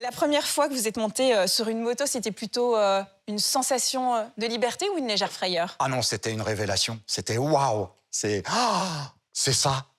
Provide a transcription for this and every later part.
La première fois que vous êtes monté sur une moto, c'était plutôt une sensation de liberté ou une légère frayeur? Ah non, c'était une révélation. C'était waouh!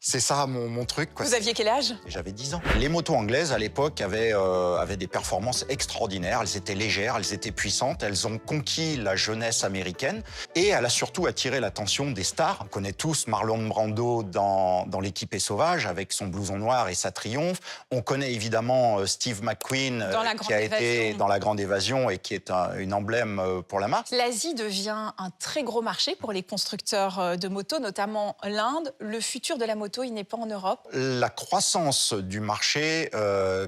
C'est ça mon truc, quoi. Vous aviez quel âge? J'avais 10 ans. Les motos anglaises, à l'époque, avaient des performances extraordinaires. Elles étaient légères, elles étaient puissantes. Elles ont conquis la jeunesse américaine et elle a surtout attiré l'attention des stars. On connaît tous Marlon Brando dans L'équipe est sauvage avec son blouson noir et sa triomphe. On connaît évidemment Steve McQueen Dans La qui Grande a été Évasion. dans La Grande Évasion et qui est une emblème pour la marque. L'Asie devient un très gros marché pour les constructeurs de motos, notamment l'Inde. Le futur de la moto, il n'est pas en Europe. La croissance du marché,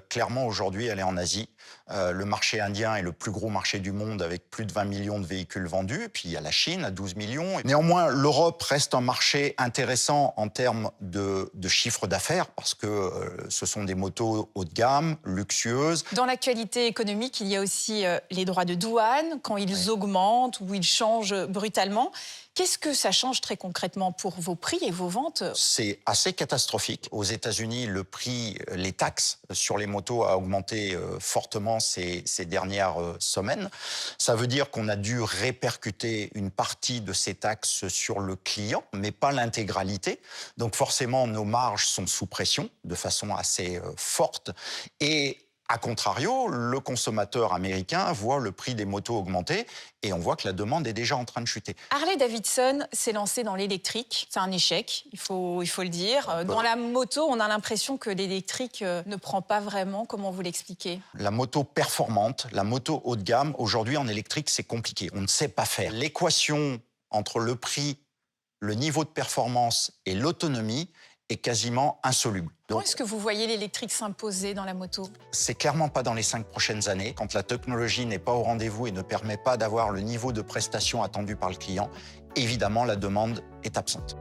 clairement, aujourd'hui, elle est en Asie. Le marché indien est le plus gros marché du monde avec plus de 20 millions de véhicules vendus. Et puis, il y a la Chine à 12 millions. Néanmoins, l'Europe reste un marché intéressant en termes de chiffre d'affaires parce que ce sont des motos haut de gamme, luxueuses. Dans l'actualité économique, il y a aussi les droits de douane, quand ils augmentent ou ils changent brutalement. Qu'est-ce que ça change très concrètement pour vos prix et vos ventes? C'est assez catastrophique. Aux États-Unis, le prix, les taxes sur les motos a augmenté fortement ces dernières semaines. Ça veut dire qu'on a dû répercuter une partie de ces taxes sur le client, mais pas l'intégralité. Donc forcément, nos marges sont sous pression de façon assez forte. Et a contrario, le consommateur américain voit le prix des motos augmenter et on voit que la demande est déjà en train de chuter. Harley-Davidson s'est lancé dans l'électrique. C'est un échec, il faut le dire. Dans la moto, on a l'impression que l'électrique ne prend pas vraiment. Comment vous l'expliquez? La moto performante, la moto haut de gamme, aujourd'hui en électrique, c'est compliqué. On ne sait pas faire. L'équation entre le prix, le niveau de performance et l'autonomie est quasiment insoluble. Comment Donc, est-ce que vous voyez l'électrique s'imposer dans la moto? c'est clairement pas dans les 5 prochaines années. Quand la technologie n'est pas au rendez-vous et ne permet pas d'avoir le niveau de prestation attendu par le client, évidemment, la demande est absente.